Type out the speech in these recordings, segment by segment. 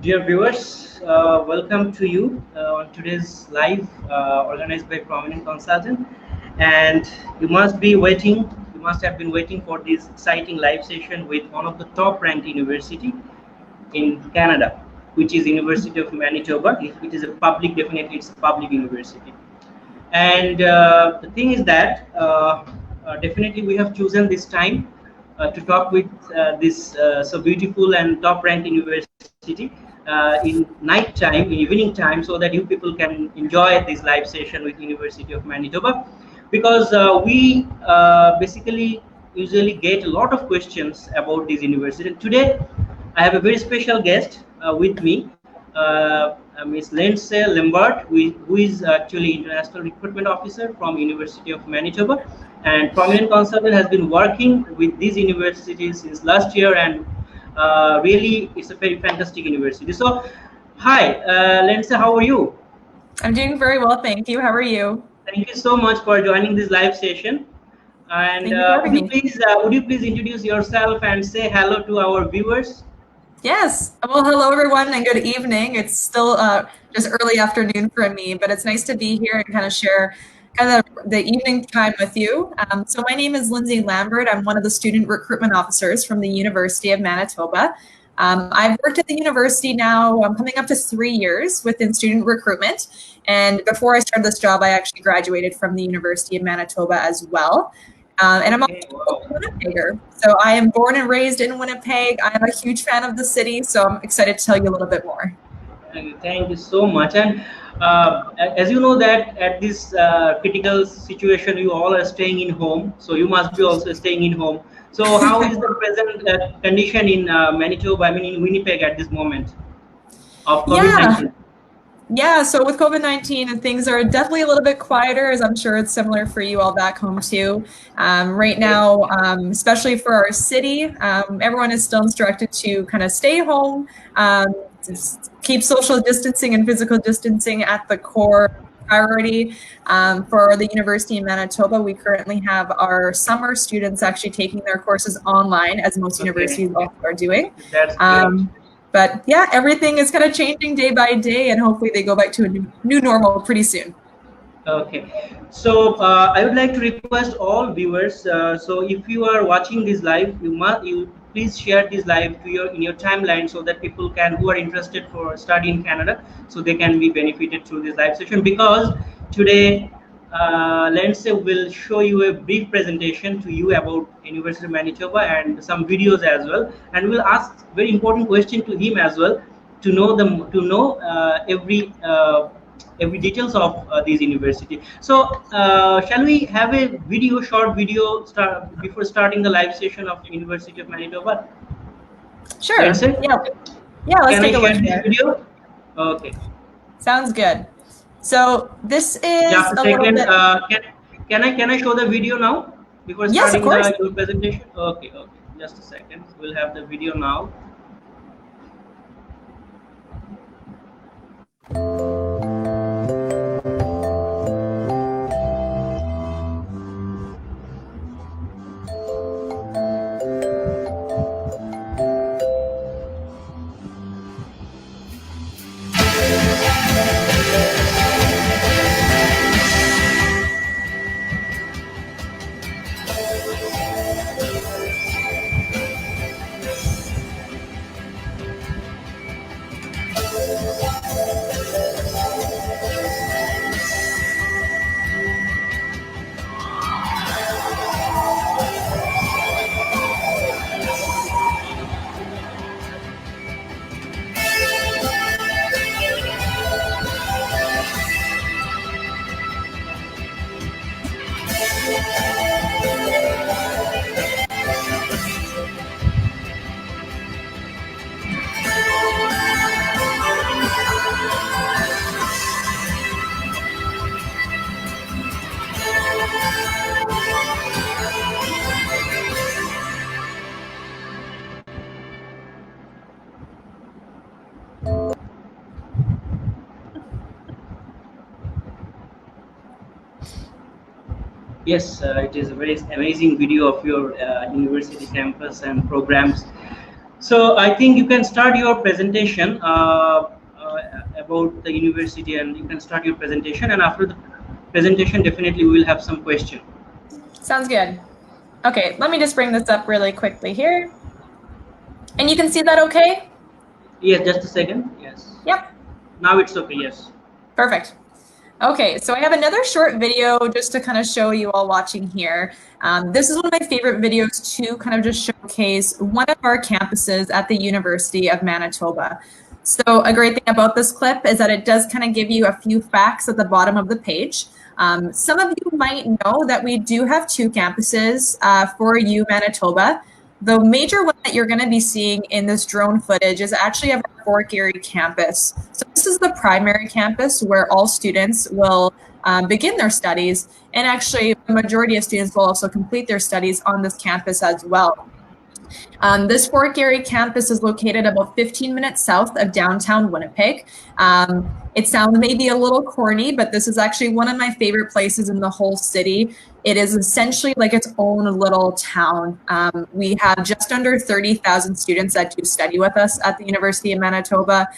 Dear viewers, welcome to you on today's live organized by Prominent Consultant. And you must be waiting, you must have been waiting for this exciting live session with one of the top ranked university in Canada, which is University of Manitoba. If it is a public, definitely it's a public university. And the thing is that definitely we have chosen this time to talk with this so beautiful and top ranked university in night time, in evening time, so that you people can enjoy this live session with University of Manitoba, because we basically usually get a lot of questions about this university. And today I have a very special guest with me, Ms. Lindsay Lambert, who is actually International Recruitment Officer from University of Manitoba, and Prominent Consultant has been working with these universities since last year, and really it's a very fantastic university. So, hi, Lindsay, how are you? I'm doing very well, thank you. How are you? Thank you so much for joining this live session. And would you please introduce yourself and say hello to our viewers? Yes. Well, hello everyone and good evening. It's still just early afternoon for me, but it's nice to be here and kind of share the evening time with you. So my name is Lindsay Lambert. I'm one of the student recruitment officers from the University of Manitoba. I've worked at the university now, I'm coming up to 3 years within student recruitment. And before I started this job, I actually graduated from the University of Manitoba as well. And I'm also a Winnipegger. So I am born and raised in Winnipeg. I am a huge fan of the city, so I'm excited to tell you a little bit more. Thank you so much. And as you know that at this critical situation, you all are staying in home. So you must be also staying in home. So how is the present condition in Manitoba, I mean in Winnipeg at this moment of COVID-19? Yeah, so with COVID-19, things are definitely a little bit quieter, as I'm sure it's similar for you all back home too. Right now, especially for our city, everyone is still instructed to kind of stay home, keep social distancing and physical distancing at the core priority. For the University of Manitoba, we currently have our summer students actually taking their courses online, as most universities also are doing. That's great. But yeah, everything is kind of changing day by day, and hopefully they go back to a new normal pretty soon. Okay, so I would like to request all viewers. So if you are watching this live, you please share this live to in your timeline, so that people who are interested for study in Canada, so they can be benefited through this live session. Because today, Lindsay will show you a brief presentation to you about University of Manitoba and some videos as well, and we'll ask very important question to him as well to know every details of this university. So shall we have a short video before starting the live session of University of Manitoba? Sure. Yeah, let's take a look at this video. Okay, sounds good. So this is just a second. Can I show the video now before starting your presentation? Okay, just a second, we'll have the video now. Yes, it is a very amazing video of your university campus and programs. So I think you can start your presentation about the university, and you can start your presentation. And after the presentation, definitely we will have some question. Sounds good. Okay, let me just bring this up really quickly here. And you can see that okay? Yes, just a second. Yes. Yep, Now it's okay. Yes. perfect. Okay, so I have another short video just to kind of show you all watching here. This is one of my favorite videos to kind of just showcase one of our campuses at the University of Manitoba. So a great thing about this clip is that it does kind of give you a few facts at the bottom of the page. Some of you might know that we do have two campuses for U Manitoba. The major one that you're going to be seeing in this drone footage is actually of our Fort Garry campus. So this is the primary campus where all students will begin their studies, and actually the majority of students will also complete their studies on this campus as well. This Fort Garry campus is located about 15 minutes south of downtown Winnipeg. It sounds maybe a little corny, but this is actually one of my favorite places in the whole city. It is essentially like its own little town. We have just under 30,000 students that do study with us at the University of Manitoba.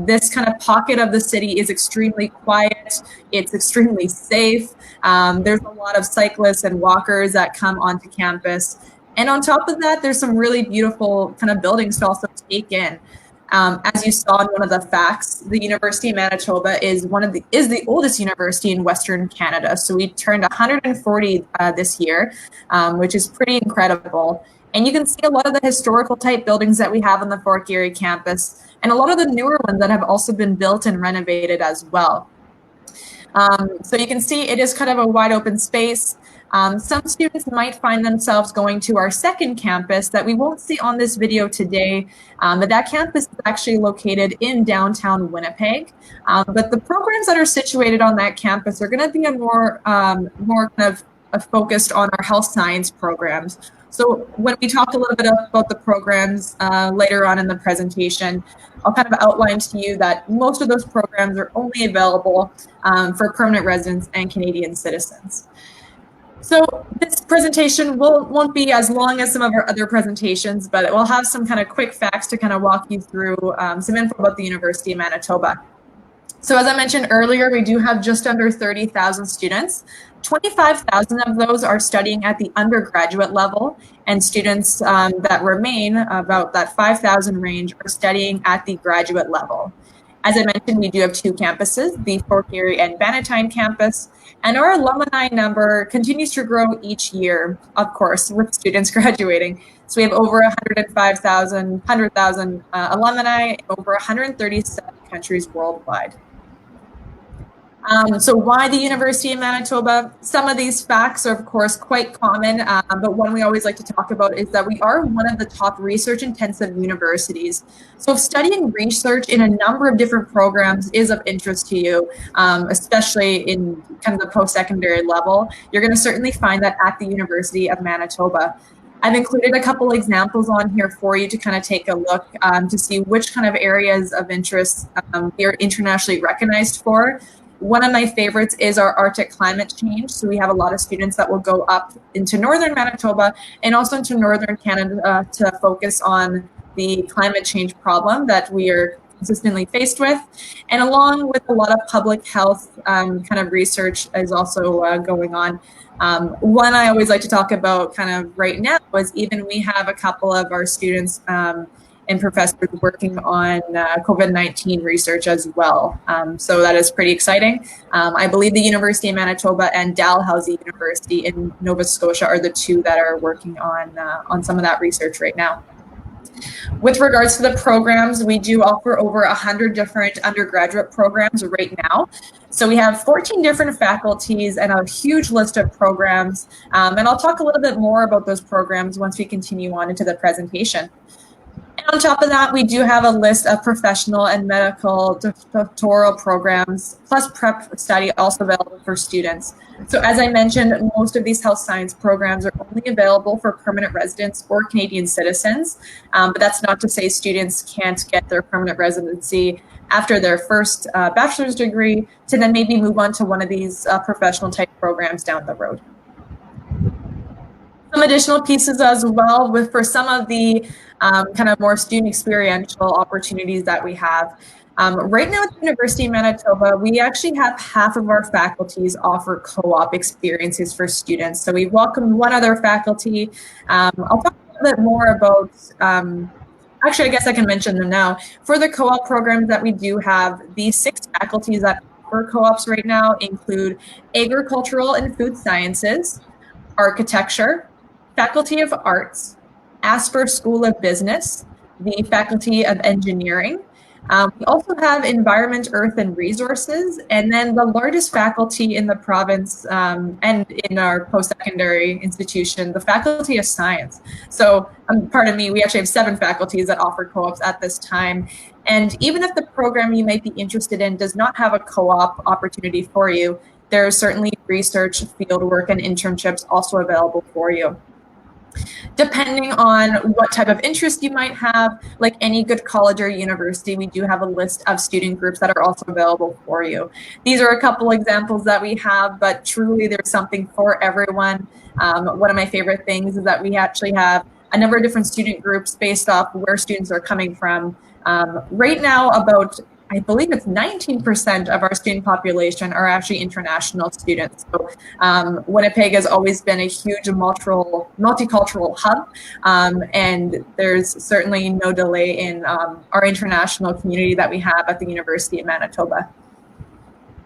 This kind of pocket of the city is extremely quiet. It's extremely safe. There's a lot of cyclists and walkers that come onto campus. And on top of that, there's some really beautiful kind of buildings to also take in. As you saw in one of the facts, the University of Manitoba is the oldest university in Western Canada. So we turned 140 this year, which is pretty incredible. And you can see a lot of the historical type buildings that we have on the Fort Garry campus, and a lot of the newer ones that have also been built and renovated as well. So you can see it is kind of a wide open space. Some students might find themselves going to our second campus that we won't see on this video today, but that campus is actually located in downtown Winnipeg. But the programs that are situated on that campus are going to be more kind of focused on our health science programs. So when we talk a little bit about the programs later on in the presentation, I'll kind of outline to you that most of those programs are only available for permanent residents and Canadian citizens. So this presentation won't be as long as some of our other presentations, but it will have some kind of quick facts to kind of walk you through some info about the University of Manitoba. So as I mentioned earlier, we do have just under 30,000 students. 25,000 of those are studying at the undergraduate level, and students that remain, about that 5,000 range, are studying at the graduate level. As I mentioned, we do have two campuses, the Fort Garry and Bannatyne campus, and our alumni number continues to grow each year, of course, with students graduating. So we have over 100,000 alumni, over 137 countries worldwide. So why the University of Manitoba? Some of these facts are, of course, quite common, but one we always like to talk about is that we are one of the top research-intensive universities. So if studying research in a number of different programs is of interest to you, especially in kind of the post-secondary level, you're going to certainly find that at the University of Manitoba. I've included a couple examples on here for you to kind of take a look to see which kind of areas of interest we are internationally recognized for. One of my favorites is our Arctic climate change. So we have a lot of students that will go up into northern Manitoba and also into northern Canada to focus on the climate change problem that we are consistently faced with. And along with a lot of public health kind of research is also going on. One I always like to talk about kind of right now is even we have a couple of our students and professors working on COVID-19 research as well. So that is pretty exciting. I believe the University of Manitoba and Dalhousie University in Nova Scotia are the two that are working on some of that research right now. With regards to the programs, we do offer over 100 different undergraduate programs right now. So we have 14 different faculties and a huge list of programs. And I'll talk a little bit more about those programs once we continue on into the presentation. And on top of that, we do have a list of professional and medical doctoral programs, plus prep study also available for students. So as I mentioned, most of these health science programs are only available for permanent residents or Canadian citizens, but that's not to say students can't get their permanent residency after their first bachelor's degree to then maybe move on to one of these professional type programs down the road. Some additional pieces as well for some of the kind of more student experiential opportunities that we have. Right now at the University of Manitoba, we actually have half of our faculties offer co-op experiences for students. So we welcomed one other faculty. I'll talk a little bit more about, actually, I guess I can mention them now. For the co-op programs that we do have, the 6 faculties that offer co-ops right now include agricultural and food sciences, architecture, Faculty of Arts, Asper School of Business, the Faculty of Engineering. We also have Environment, Earth, and Resources, and then the largest faculty in the province and in our post-secondary institution, the Faculty of Science. So, pardon me, we actually have 7 faculties that offer co-ops at this time. And even if the program you might be interested in does not have a co-op opportunity for you, there is certainly research, fieldwork, and internships also available for you. Depending on what type of interest you might have, like any good college or university, we do have a list of student groups that are also available for you. These are a couple examples that we have, but truly there's something for everyone. One of my favorite things is that we actually have a number of different student groups based off where students are coming from. Right now, about I believe it's 19% of our student population are actually international students. So Winnipeg has always been a huge multicultural hub, and there's certainly no delay in our international community that we have at the University of Manitoba.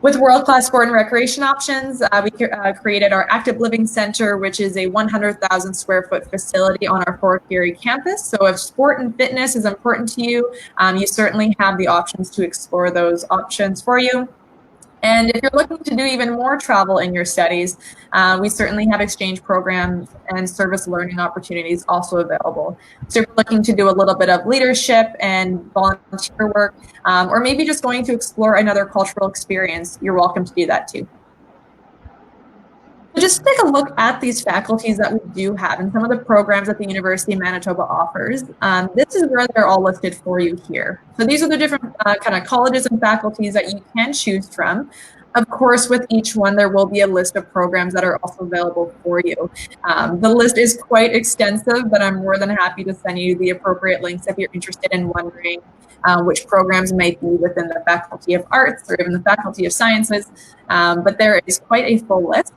With world-class sport and recreation options, we created our Active Living Center, which is a 100,000 square foot facility on our Fort Garry campus. So if sport and fitness is important to you, you certainly have the options to explore those options for you. And if you're looking to do even more travel in your studies, we certainly have exchange programs and service learning opportunities also available. So if you're looking to do a little bit of leadership and volunteer work, or maybe just going to explore another cultural experience, you're welcome to do that too. So just take a look at these faculties that we do have and some of the programs that the University of Manitoba offers. This is where they're all listed for you here. So these are the different kind of colleges and faculties that you can choose from. Of course, with each one, there will be a list of programs that are also available for you. The list is quite extensive, but I'm more than happy to send you the appropriate links if you're interested in wondering which programs might be within the Faculty of Arts or even the Faculty of Sciences. But there is quite a full list.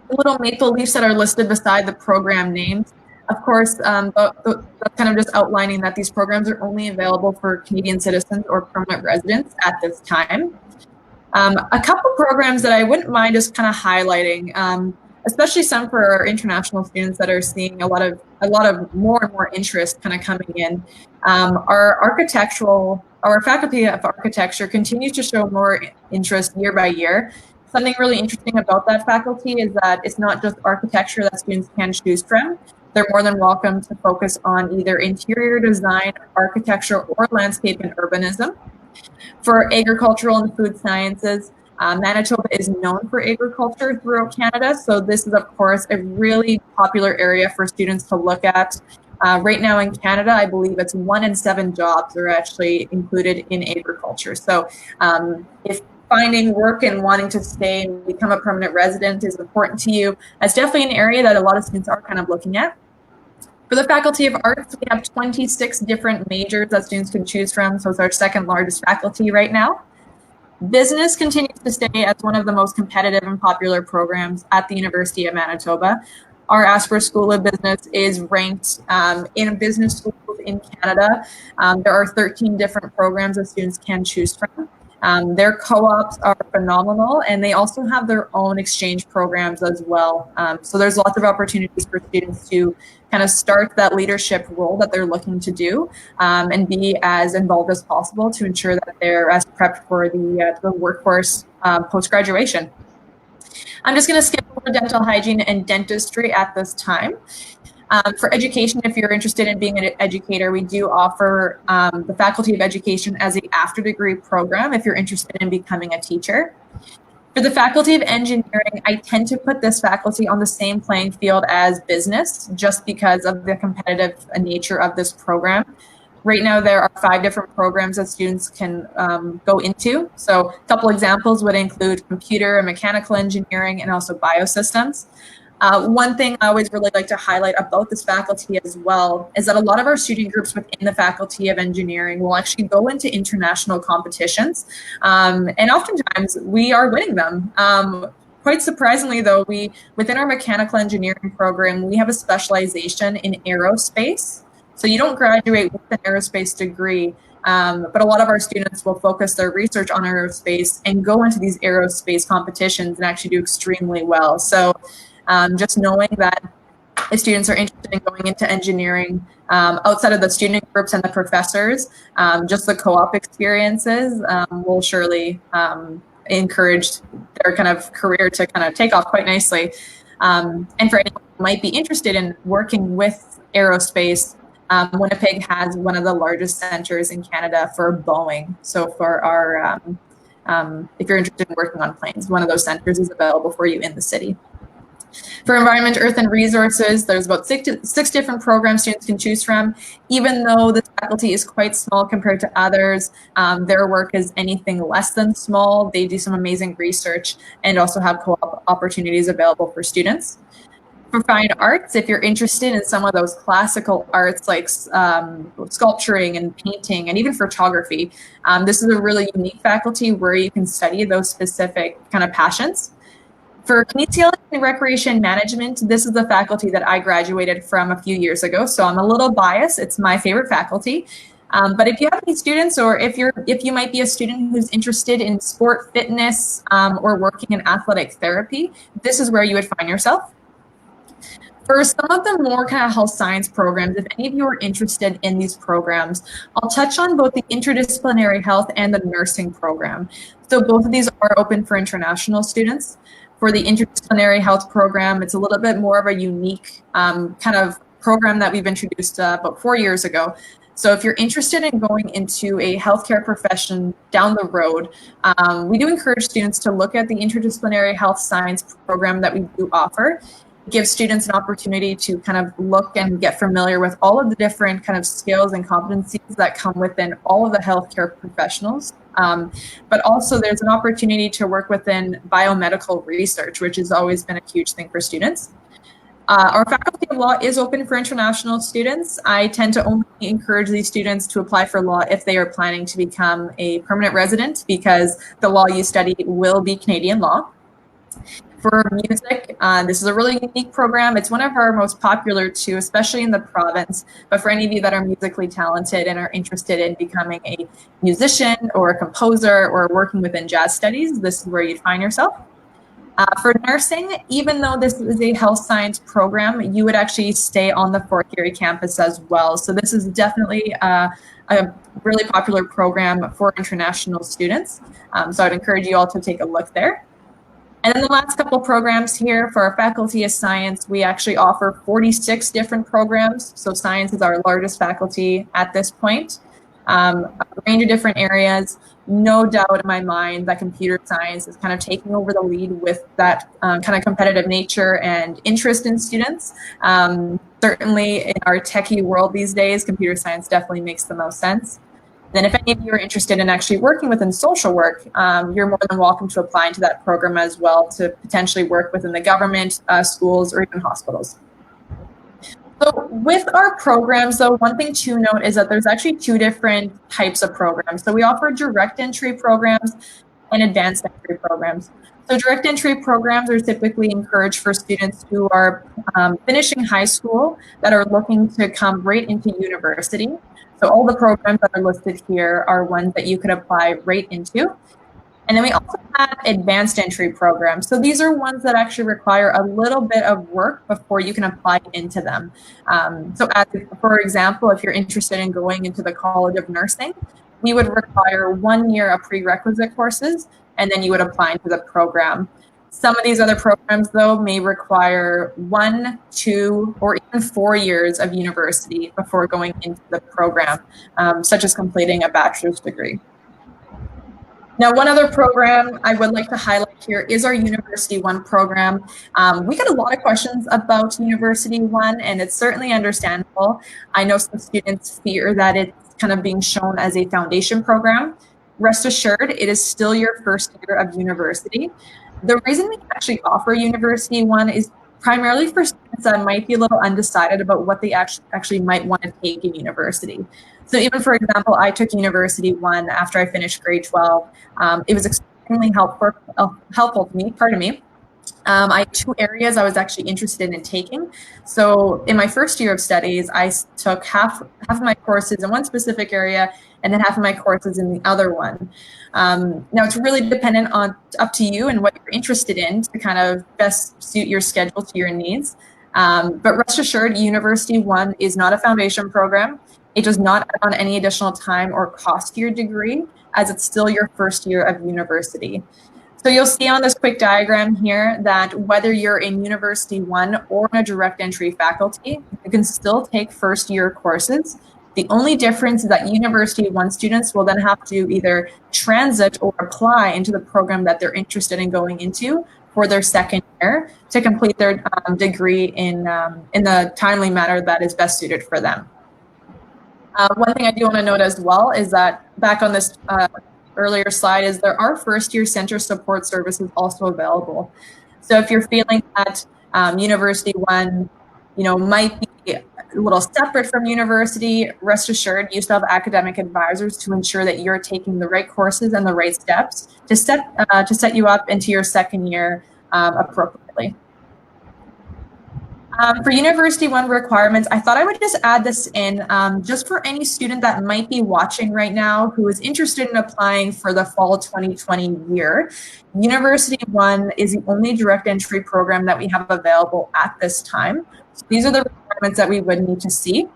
The little maple leaves that are listed beside the program names. Of course, that's kind of just outlining that these programs are only available for Canadian citizens or permanent residents at this time. A couple programs that I wouldn't mind just kind of highlighting, especially some for our international students that are seeing a lot of more and more interest kind of coming in. Our Faculty of Architecture continues to show more interest year by year. Something really interesting about that faculty is that it's not just architecture that students can choose from. They're more than welcome to focus on either interior design, architecture, or landscape and urbanism. For agricultural and food sciences, Manitoba is known for agriculture throughout Canada, so this is, of course, a really popular area for students to look at. Right now in Canada, I believe it's 1 in 7 jobs are actually included in agriculture. So if finding work and wanting to stay and become a permanent resident is important to you, that's definitely an area that a lot of students are kind of looking at. For the Faculty of Arts, we have 26 different majors that students can choose from, so it's our second largest faculty right now. Business continues to stay as one of the most competitive and popular programs at the University of Manitoba. Our Asper School of Business is ranked in business schools in Canada. There are 13 different programs that students can choose from. Their co-ops are phenomenal, and they also have their own exchange programs as well. So there's lots of opportunities for students to kind of start that leadership role that they're looking to do and be as involved as possible to ensure that they're as prepped for the workforce post-graduation. I'm just going to skip over dental hygiene and dentistry at this time. For education, if you're interested in being an educator, we do offer the Faculty of Education as an after-degree program if you're interested in becoming a teacher. For the Faculty of Engineering, I tend to put this faculty on the same playing field as business just because of the competitive nature of this program. Right now, there are 5 different programs that students can go into. So a couple examples would include computer and mechanical engineering and also biosystems. One thing I always really like to highlight about this faculty as well is that a lot of our student groups within the Faculty of Engineering will actually go into international competitions, and oftentimes we are winning them. Quite surprisingly, though, within our mechanical engineering program, we have a specialization in aerospace. So you don't graduate with an aerospace degree, but a lot of our students will focus their research on aerospace and go into these aerospace competitions and actually do extremely well. So just knowing that if students are interested in going into engineering, outside of the student groups and the professors, just the co-op experiences will surely encourage their kind of career to kind of take off quite nicely. And for anyone who might be interested in working with aerospace, Winnipeg has one of the largest centers in Canada for Boeing. So for our, if you're interested in working on planes, one of those centers is available for you in the city. For environment, earth, and resources, there's about six different programs students can choose from. Even though the faculty is quite small compared to others, their work is anything less than small. They do some amazing research and also have co-op opportunities available for students. For fine arts, if you're interested in some of those classical arts like sculpturing and painting and even photography, this is a really unique faculty where you can study those specific kind of passions. For kinesiology and recreation management, this is the faculty that I graduated from a few years ago, so I'm a little biased. It's my favorite faculty. But if you have any students, or if you might be a student who's interested in sport fitness or working in athletic therapy, this is where you would find yourself. For some of the more kind of health science programs, if any of you are interested in these programs, I'll touch on both the interdisciplinary health and the nursing program. So both of these are open for international students. For the interdisciplinary health program, it's a little bit more of a unique kind of program that we've introduced about 4 years ago. So if you're interested in going into a healthcare profession down the road, we do encourage students to look at the interdisciplinary health science program that we do offer. It gives students an opportunity to kind of look and get familiar with all of the different kind of skills and competencies that come within all of the healthcare professionals. But also there's an opportunity to work within biomedical research, which has always been a huge thing for students. Our Faculty of Law is open for international students. I tend to only encourage these students to apply for law if they are planning to become a permanent resident, because the law you study will be Canadian law. For music, this is a really unique program. It's one of our most popular too, especially in the province. But for any of you that are musically talented and are interested in becoming a musician or a composer or working within jazz studies, this is where you'd find yourself. For nursing, even though this is a health science program, you would actually stay on the Fort Garry campus as well. So this is definitely a really popular program for international students. So I'd encourage you all to take a look there. And then the last couple programs here for our Faculty of Science, we actually offer 46 different programs. So science is our largest faculty at this point. A range of different areas. No doubt in my mind that computer science is kind of taking over the lead with that kind of competitive nature and interest in students. Certainly in our techie world these days, computer science definitely makes the most sense. Then if any of you are interested in actually working within social work, you're more than welcome to apply into that program as well to potentially work within the government, schools, or even hospitals. So with our programs, though, one thing to note is that there's actually two different types of programs. So we offer direct entry programs and advanced entry programs. So direct entry programs are typically encouraged for students who are finishing high school that are looking to come right into university. So all the programs that are listed here are ones that you could apply right into. And then we also have advanced entry programs. So these are ones that actually require a little bit of work before you can apply into them. For example, if you're interested in going into the College of Nursing, we would require 1 year of prerequisite courses, and then you would apply into the program. Some of these other programs, though, may require 1, 2, or even 4 years of university before going into the program, such as completing a bachelor's degree. Now, one other program I would like to highlight here is our University One program. We get a lot of questions about University One, and it's certainly understandable. I know some students fear that it's kind of being shown as a foundation program. Rest assured, it is still your first year of university. The reason we actually offer University One is primarily for students that might be a little undecided about what they actually might want to take in university. So even, for example, I took University 1 after I finished grade 12. It was extremely helpful to me, pardon me. I had two areas I was actually interested in taking. So in my first year of studies, I took half of my courses in one specific area and then half of my courses in the other one. Now it's really dependent on up to you and what you're interested in to kind of best suit your schedule to your needs. But rest assured, University 1 is not a foundation program. It does not add on any additional time or cost to your degree, as it's still your first year of university. So you'll see on this quick diagram here that whether you're in University 1 or in a direct entry faculty, you can still take first year courses. The only difference is that University 1 students will then have to either transit or apply into the program that they're interested in going into for their second year to complete their degree in the timely manner that is best suited for them. One thing I do want to note as well is that back on this earlier slide is there are first year center support services also available. So if you're feeling that University 1, might be a little separate from university, rest assured you still have academic advisors to ensure that you're taking the right courses and the right steps to set you up into your second year appropriately. For University 1 requirements, I thought I would just add this in just for any student that might be watching right now who is interested in applying for the fall 2020 year. University 1 is the only direct entry program that we have available at this time. So these are the requirements that we would need to see.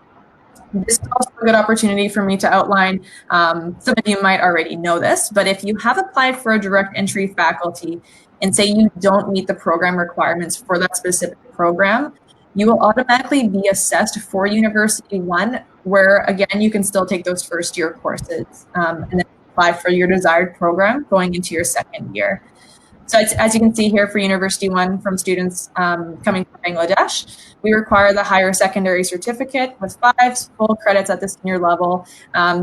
This is also a good opportunity for me to outline, some of you might already know this, but if you have applied for a direct entry faculty and say you don't meet the program requirements for that specific program, you will automatically be assessed for University 1, where again, you can still take those first year courses and then apply for your desired program going into your second year. So as you can see here for University 1 from students coming from Bangladesh, we require the higher secondary certificate with 5 full credits at the senior level.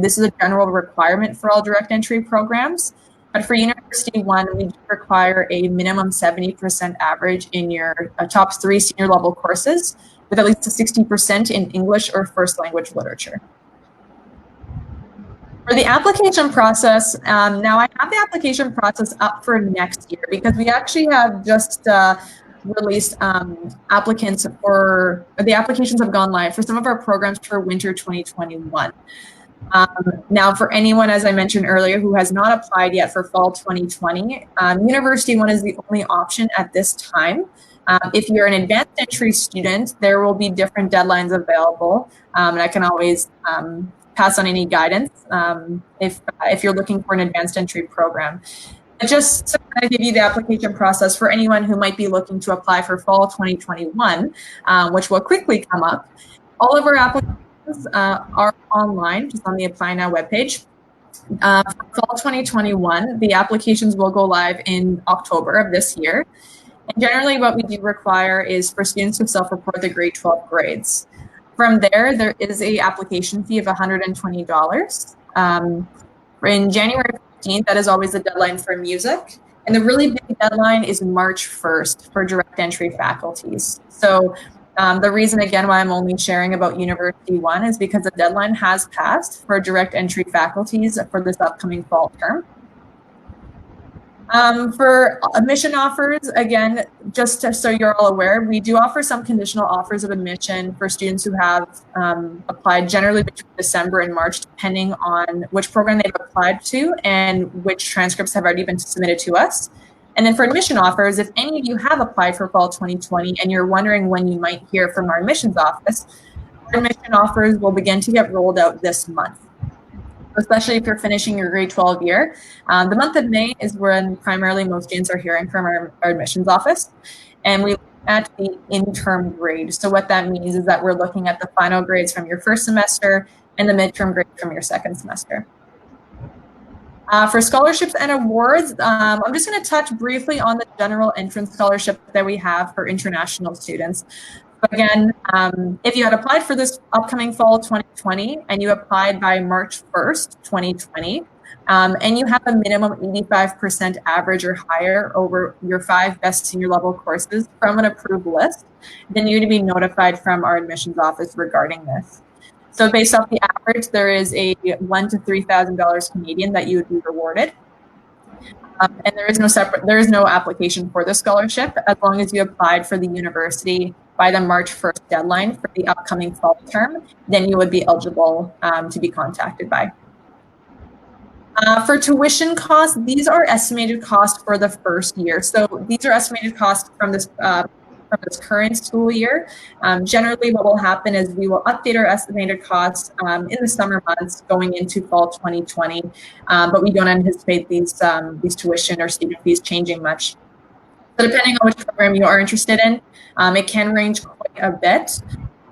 This is a general requirement for all direct entry programs. But for University 1, we require a minimum 70% average in your top 3 senior level courses with at least a 60% in English or first language literature. For the application process, now I have the application process up for next year because we actually have just released applicants for, the applications have gone live for some of our programs for winter 2021. Now, for anyone, as I mentioned earlier, who has not applied yet for fall 2020, University 1 is the only option at this time. If you're an advanced entry student, there will be different deadlines available, and I can always pass on any guidance if you're looking for an advanced entry program. But just to kind of give you the application process for anyone who might be looking to apply for fall 2021, which will quickly come up, all of our applications are online, just on the Apply Now webpage. For fall 2021, the applications will go live in October of this year. And generally what we do require is for students to self-report the grade 12 grades. From there is a application fee of $120. In January 15th, that is always the deadline for music. And the really big deadline is March 1st for direct entry faculties. So the reason, again, why I'm only sharing about University 1 is because the deadline has passed for direct entry faculties for this upcoming fall term. For admission offers, again, just so you're all aware, we do offer some conditional offers of admission for students who have applied generally between December and March, depending on which program they've applied to and which transcripts have already been submitted to us. And then for admission offers, if any of you have applied for fall 2020 and you're wondering when you might hear from our admissions office, our admission offers will begin to get rolled out this month. Especially if you're finishing your grade 12 year. The month of May is when primarily most students are hearing from our admissions office. And we look at the interim grade. So what that means is that we're looking at the final grades from your first semester and the midterm grades from your second semester. For scholarships and awards, I'm just going to touch briefly on the general entrance scholarship that we have for international students. Again, if you had applied for this upcoming fall 2020 and you applied by March 1st, 2020, and you have a minimum 85% average or higher over your 5 best senior level courses from an approved list, then you're going to be notified from our admissions office regarding this. So based off the average, there is a $1,000 to $3,000 Canadian that you would be rewarded. And there is no application for the scholarship as long as you applied for the university by the March 1st deadline for the upcoming fall term, then you would be eligible to be contacted by. For tuition costs, these are estimated costs for the first year. So these are estimated costs from this current school year. Generally, what will happen is we will update our estimated costs in the summer months going into fall 2020, but we don't anticipate these tuition or student fees changing much. So depending on which program you are interested in, it can range quite a bit.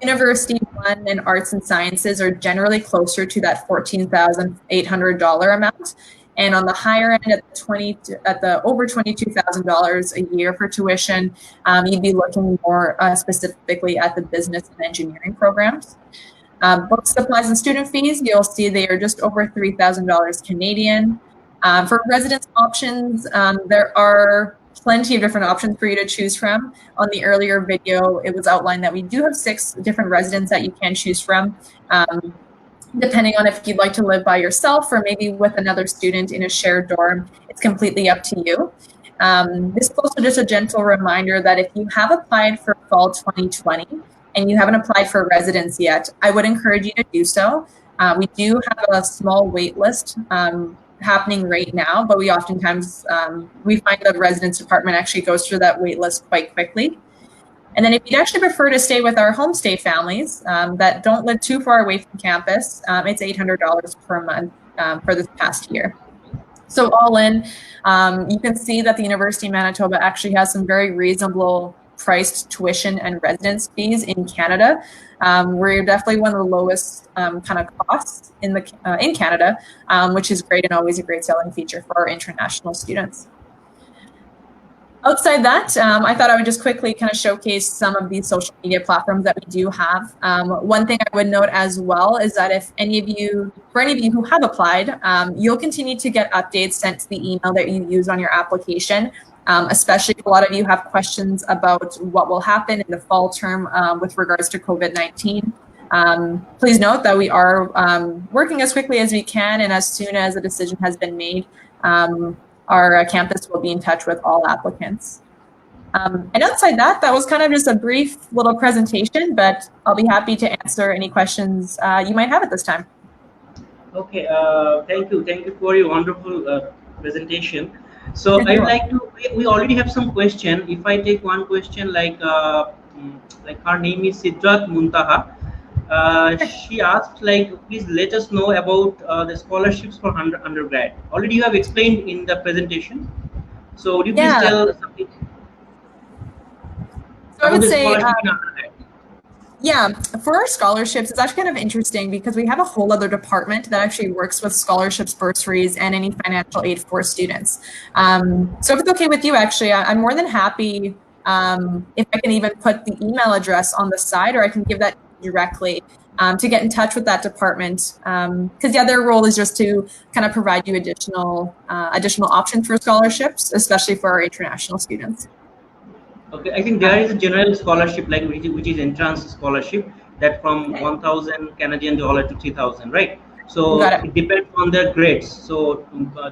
University one and arts and sciences are generally closer to that $14,800 amount. And on the higher end, at the over $22,000 a year for tuition, you'd be looking more specifically at the business and engineering programs. Book supplies and student fees, you'll see they are just over $3,000 Canadian. For residence options, there are plenty of different options for you to choose from. On the earlier video, it was outlined that we do have 6 different residents that you can choose from. Depending on if you'd like to live by yourself or maybe with another student in a shared dorm, it's completely up to you. This is also just a gentle reminder that if you have applied for fall 2020 and you haven't applied for residence yet, I would encourage you to do so. We do have a small wait list happening right now, but we oftentimes, we find the residence department actually goes through that wait list quite quickly. And then if you'd actually prefer to stay with our homestay families that don't live too far away from campus, it's $800 per month for this past year. So all in, you can see that the University of Manitoba actually has some very reasonable priced tuition and residence fees in Canada. We're definitely one of the lowest kind of costs in Canada, which is great and always a great selling feature for our international students. Outside that, I thought I would just quickly kind of showcase some of these social media platforms that we do have. One thing I would note as well is that for any of you who have applied, you'll continue to get updates sent to the email that you use on your application, especially if a lot of you have questions about what will happen in the fall term with regards to COVID-19. Please note that we are working as quickly as we can, and as soon as a decision has been made, our campus will be in touch with all applicants. And outside that, that was kind of just a brief little presentation, but I'll be happy to answer any questions you might have at this time. Okay, thank you for your wonderful presentation. So I'd like to, we already have some question. If I take one question, like her name is Sidrat Muntaha. She asked, like, please let us know about the scholarships for undergrad. Already you have explained in the presentation. So would you please tell something? So I would say, yeah, for our scholarships, it's actually kind of interesting because we have a whole other department that actually works with scholarships, bursaries, and any financial aid for students. So if it's okay with you, actually, I'm more than happy if I can even put the email address on the side, or I can give that directly to get in touch with that department, because their role is just to kind of provide you additional options for scholarships, especially for our international students. Okay, I think there is a general scholarship, like which is entrance scholarship, that from 1,000 Canadian dollar to 3,000, right? So it depends on their grades. So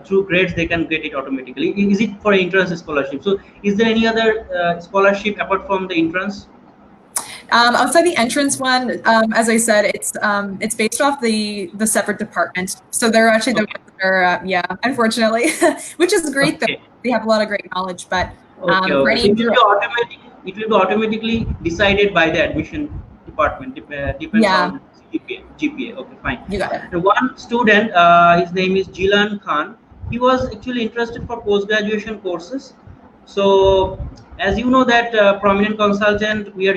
through grades they can get it automatically. Is it for entrance scholarship? So is there any other scholarship apart from the entrance? Outside the entrance one, as I said, it's based off the separate department. So they're actually the ones that are, unfortunately, which is great though. They have a lot of great knowledge, but it will be automatically decided by the admission department. Depends on GPA. Okay, fine. You got it. And one student, his name is Jilan Khan. He was actually interested for post-graduation courses. So, as you know that Prominent Consultant, we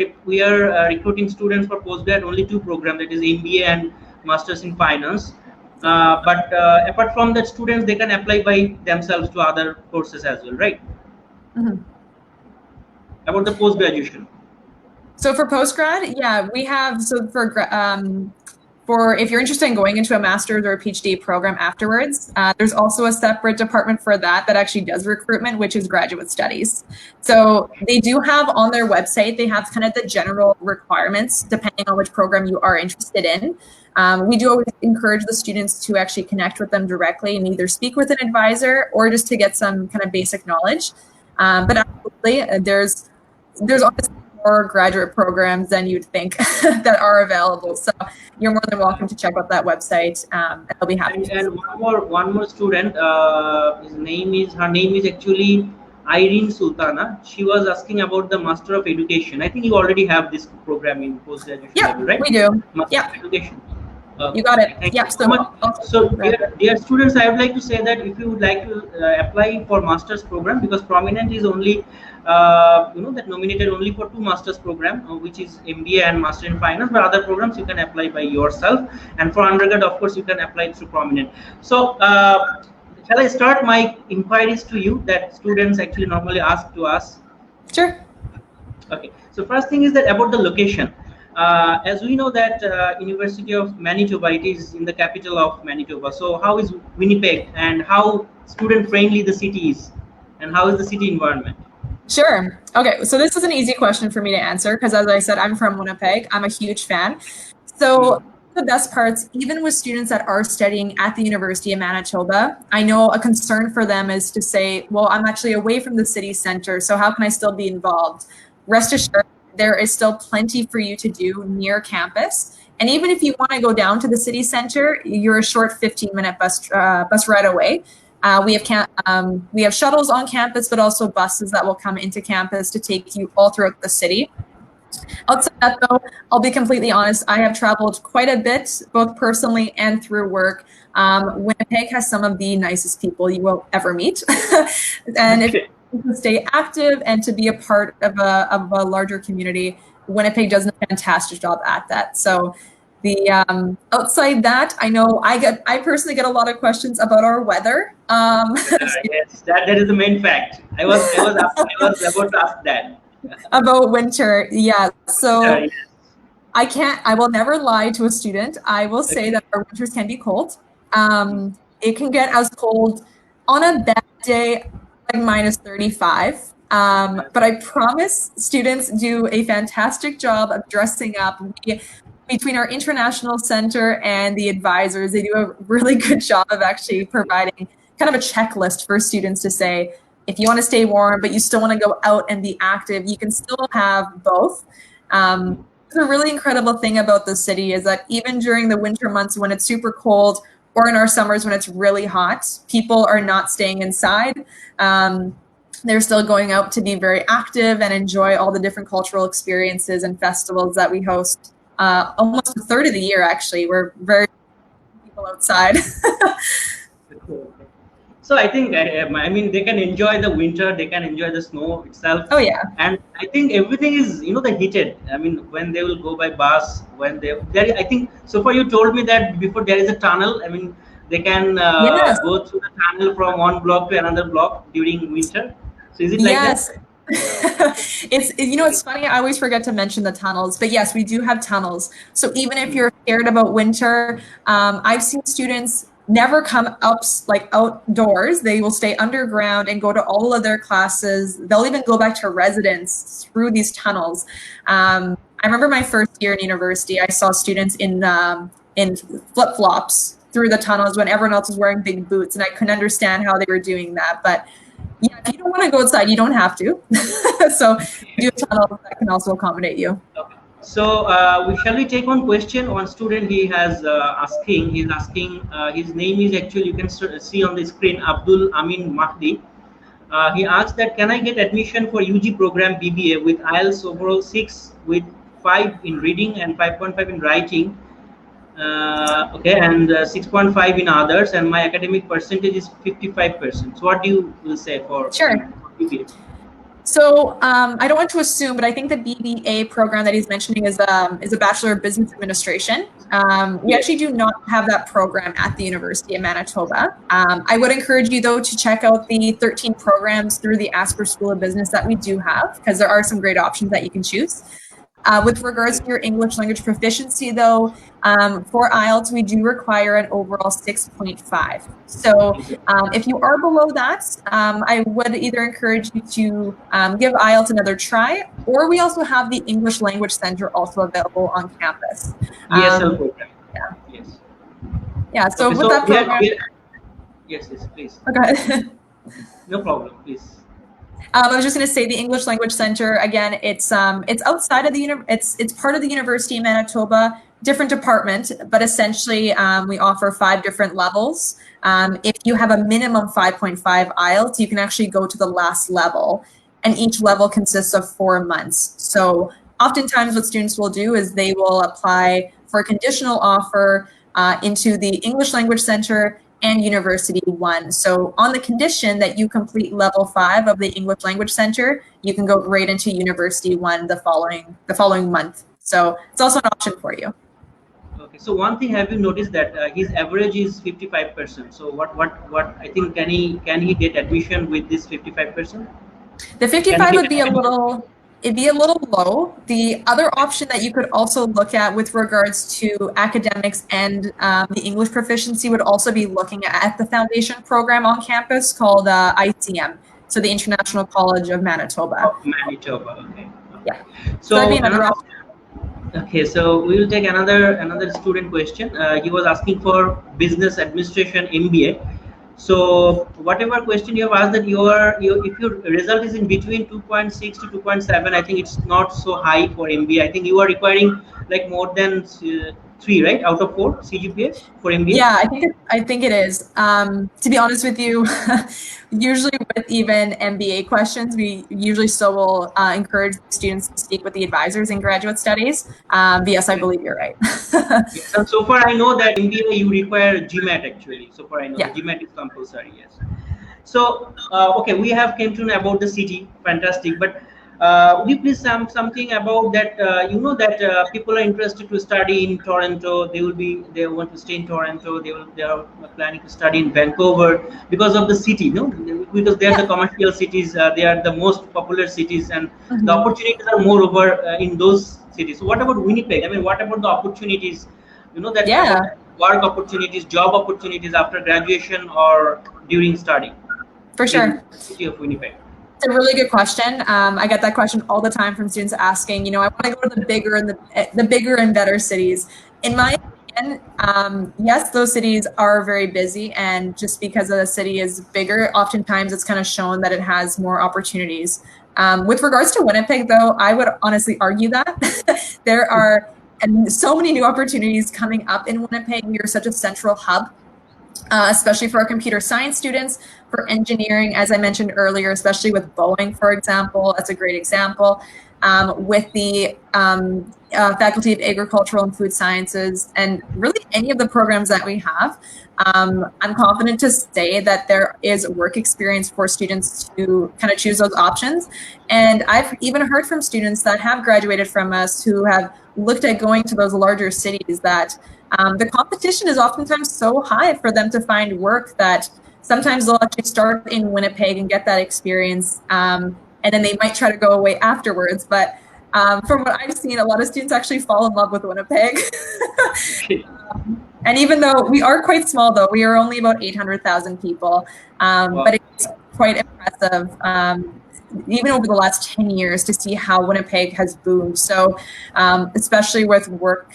are recruiting students for postgrad only 2 programs, that is MBA and Masters in Finance. But apart from that, students they can apply by themselves to other courses as well, right? Mm-hmm. About the post graduation. So for postgrad, we have, so for for if you're interested in going into a master's or a PhD program afterwards, there's also a separate department for that actually does recruitment, which is graduate studies. So they do have on their website, they have kind of the general requirements depending on which program you are interested in. We do always encourage the students to actually connect with them directly and either speak with an advisor or just to get some kind of basic knowledge. But absolutely, there's honestly more graduate programs than you'd think that are available. So you're more than welcome to check out that website. And I'll be happy. And one more student. Her name is actually Irene Sultana. She was asking about the Master of Education. I think you already have this program in postgraduate level, right? We do. Master of Education. You got it. Thank Yeah. you so much. So, dear students, I would like to say that if you would like to apply for master's program, because Prominent is only, that nominated only for 2 master's program, which is MBA and Master in Finance. But other programs you can apply by yourself, and for undergrad, of course, you can apply through Prominent. So, shall I start my inquiries to you that students actually normally ask to us? Sure. Okay. So first thing is that about the location. As we know that University of Manitoba, it is in the capital of Manitoba. So how is Winnipeg and how student friendly the city is, and how is the city environment? Sure. Okay. So this is an easy question for me to answer because, as I said, I'm from Winnipeg. I'm a huge fan. So the best parts, even with students that are studying at the University of Manitoba, I know a concern for them is to say, well, I'm actually away from the city center, so how can I still be involved? Rest assured, there is still plenty for you to do near campus. And even if you want to go down to the city center, you're a short 15-minute bus ride away. We have shuttles on campus, but also buses that will come into campus to take you all throughout the city. Outside that, though, I'll be completely honest, I have traveled quite a bit, both personally and through work. Winnipeg has some of the nicest people you will ever meet. And if to stay active and to be a part of a larger community, Winnipeg does a fantastic job at that. So the outside that, I know I personally get a lot of questions about our weather. Yes, that is the main fact. I was about to ask that. About winter, yeah. So Yes. I will never lie to a student. I will say that our winters can be cold. It can get as cold on a bad day, like minus 35. But I promise students do a fantastic job of dressing up. Between our international center and the advisors, they do a really good job of actually providing kind of a checklist for students to say, if you want to stay warm, but you still want to go out and be active, you can still have both. The really incredible thing about the city is that even during the winter months when it's super cold, or in our summers when it's really hot, people are not staying inside. They're still going out to be very active and enjoy all the different cultural experiences and festivals that we host. Almost a third of the year, actually. We're very people outside. So I think they can enjoy the winter, they can enjoy the snow itself. Oh yeah. And I think everything is the heated. I mean, when they will go by bus, when there I think so far you told me that before there is a tunnel. I mean, they can Yes. go through the tunnel from one block to another block during winter. So is it like Yes. that? It's funny, I always forget to mention the tunnels, but yes, we do have tunnels. So even if you're scared about winter, I've seen students never come up like outdoors. They will stay underground and go to all of their classes. They'll even go back to residence through these tunnels. I remember my first year in university, I saw students in flip-flops through the tunnels when everyone else was wearing big boots, and I couldn't understand how they were doing that. But yeah, if you don't want to go outside, you don't have to. So do a tunnel that can also accommodate you. Okay. So shall we take one question? One student He's asking. His name is actually, you can see on the screen, Abdul Amin Mahdi. He asked that, can I get admission for UG program BBA with IELTS overall 6 with 5 in reading and 5.5 in writing? Okay, and 6.5 in others, and my academic percentage is 55%. So what do you will say for BBA? So I don't want to assume, but I think the BBA program that he's mentioning is a Bachelor of Business Administration. We actually do not have that program at the University of Manitoba. I would encourage you, though, to check out the 13 programs through the Asper School of Business that we do have, because there are some great options that you can choose. With regards to your English language proficiency, though, for IELTS, we do require an overall 6.5. So if you are below that, I would either encourage you to give IELTS another try, or we also have the English Language Center also available on campus. ESL program. Yeah. Yes. Yeah, so Okay, with so that program... yes, please. Okay. No problem, please. I was just going to say the English Language Center, again, it's outside of the it's part of the University of Manitoba, different department, but essentially we offer 5 different levels. If you have a minimum 5.5 IELTS, you can actually go to the last level, and each level consists of 4 months. So oftentimes what students will do is they will apply for a conditional offer into the English Language Center and University 1. So on the condition that you complete level 5 of the English Language Center, you can go right into University 1 the following month. So it's also an option for you. Okay, so one thing, have you noticed that his average is 55%? So what I think, can he get admission with this 55%? The 55 would be it'd be a little low. The other option that you could also look at with regards to academics and the English proficiency would also be looking at the foundation program on campus called ICM, so the International College of Manitoba. Oh, Manitoba, okay. Yeah. So that'd be another option. Okay, so we will take another student question. He was asking for business administration MBA. So whatever question you have asked, that if your result is in between 2.6 to 2.7, I think it's not so high for MBA. I think you are requiring like more than 3, right, out of 4 CGPA for MBA. Yeah, I think it is. To be honest with you, usually with even MBA questions, we usually still will encourage students to speak with the advisors in graduate studies. But yes, I believe you're right. Yes, and so far I know that MBA you require GMAT actually. So far I know Yeah. the GMAT is compulsory. Yes. So okay, we have came to know about the city, fantastic. But would you please something about that? You know that people are interested to study in Toronto. They want to stay in Toronto. They are planning to study in Vancouver because of the city. No, because they are the commercial cities. They are the most popular cities, and the opportunities are more over in those cities. So what about Winnipeg? I mean, what about the opportunities? You know that work opportunities, job opportunities after graduation or during study. For sure. In the city of Winnipeg. It's a really good question. I get that question all the time from students asking, I want to go to the bigger and better cities. In my opinion, yes, those cities are very busy, and just because the city is bigger, oftentimes it's kind of shown that it has more opportunities. With regards to Winnipeg, though, I would honestly argue that there are so many new opportunities coming up in Winnipeg. We are such a central hub. Especially for our computer science students, for engineering, as I mentioned earlier, especially with Boeing, for example, that's a great example. With the Faculty of Agricultural and Food Sciences, and really any of the programs that we have, I'm confident to say that there is work experience for students to kind of choose those options. And I've even heard from students that have graduated from us who have looked at going to those larger cities that the competition is oftentimes so high for them to find work that sometimes they'll actually start in Winnipeg and get that experience, and then they might try to go away afterwards. But from what I've seen, a lot of students actually fall in love with Winnipeg. And even though we are quite small, though, we are only about 800,000 people, but it's quite impressive. Even over the last 10 years to see how Winnipeg has boomed. So especially with work,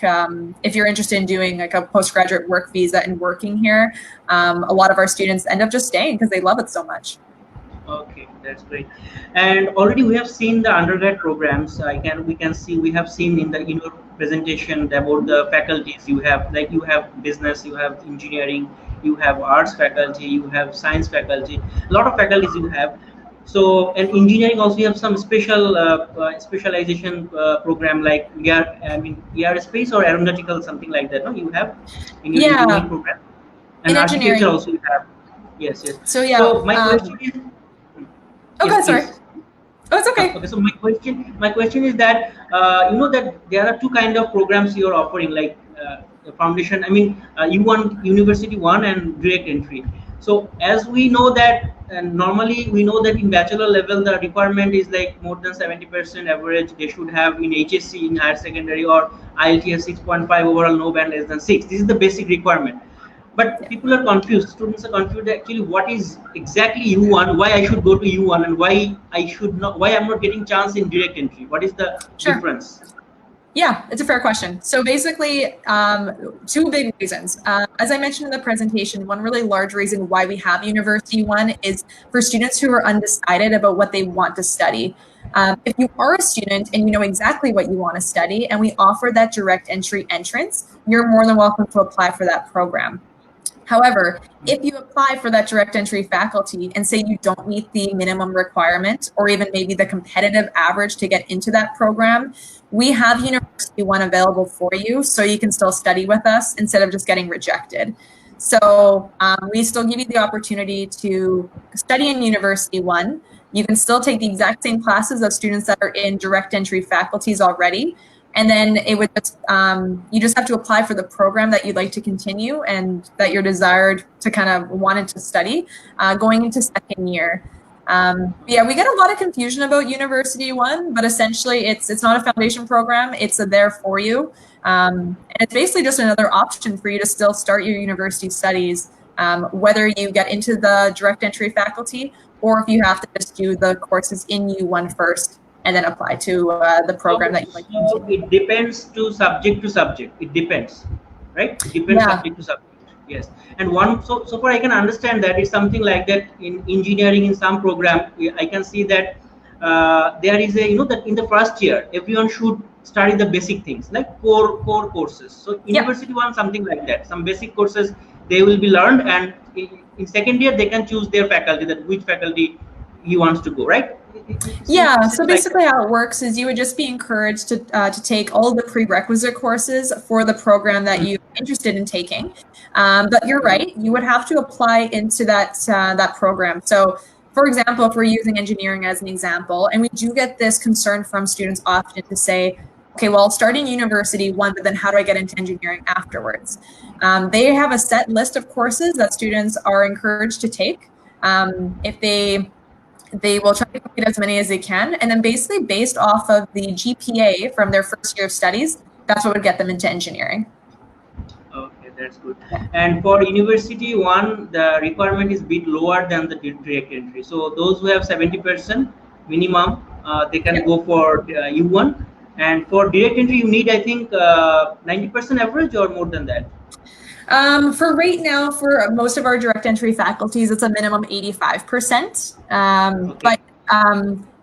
if you're interested in doing like a postgraduate work visa and working here, a lot of our students end up just staying because they love it so much. Okay, that's great. And already we have seen the undergrad programs. We have seen in your presentation about the faculties. You have business, you have engineering, you have arts faculty, you have science faculty. A lot of faculties you have. So, and engineering also you have some specialization program like aerospace or aeronautical, something like that. No, you have in your engineering program. And in architecture engineering also you have. Yes. So yeah. So my question is. Okay, sorry. Oh, it's okay. Okay, so my question is that you know that there are 2 kind of programs you are offering, like the foundation. I mean, you want University 1 and direct entry. So as we know that and normally we know that in bachelor level the requirement is like more than 70% average they should have in HSC in higher secondary, or IELTS 6.5 overall, no band less than 6. This is the basic requirement. But Yeah. people are confused. Students are confused actually what is exactly U1, why I should go to U1, and why I should not, why I'm not getting chance in direct entry. What is the Sure. difference? Yeah, it's a fair question. So basically, two big reasons. As I mentioned in the presentation, one really large reason why we have University One is for students who are undecided about what they want to study. If you are a student and you know exactly what you want to study, and we offer that direct entry entrance, you're more than welcome to apply for that program. However, if you apply for that direct entry faculty and say you don't meet the minimum requirement or even maybe the competitive average to get into that program, we have University One available for you so you can still study with us instead of just getting rejected. So we still give you the opportunity to study in University One. You can still take the exact same classes of students that are in direct entry faculties already. And then it would just, you just have to apply for the program that you'd like to continue and that you're desired to kind of wanted to study going into second year. Yeah, we get a lot of confusion about University One, but essentially it's not a foundation program. It's there for you. And it's basically just another option for you to still start your university studies, whether you get into the direct entry faculty or if you have to just do the courses in U1 first and then apply to the program that you like to So continue. it depends to subject. It depends, right? It depends Yeah. subject to subject. Yes, and one so far I can understand that it's something like that in engineering in some program. I can see that there is a that in the first year everyone should study the basic things like core courses. So Yeah. university one something like that. Some basic courses they will be learned, and in second year they can choose their faculty, that which faculty he wants to go, right? Yeah, It so seems like that. basically how it works is you would just be encouraged to take all of the prerequisite courses for the program that you're interested in taking. But you're right, you would have to apply into that program. So for example, if we're using engineering as an example, and we do get this concern from students often to say, okay, well, starting University One, but then how do I get into engineering afterwards? They have a set list of courses that students are encouraged to take. If they will try to complete as many as they can. And then basically based off of the GPA from their first year of studies, that's what would get them into engineering. Okay, that's good. And for university one, the requirement is bit lower than the direct entry. So those who have 70% minimum, they can Yep. go for U1. And for direct entry, you need I think 90% average or more than that. For right now, for most of our direct entry faculties, it's a minimum 85%. Okay. But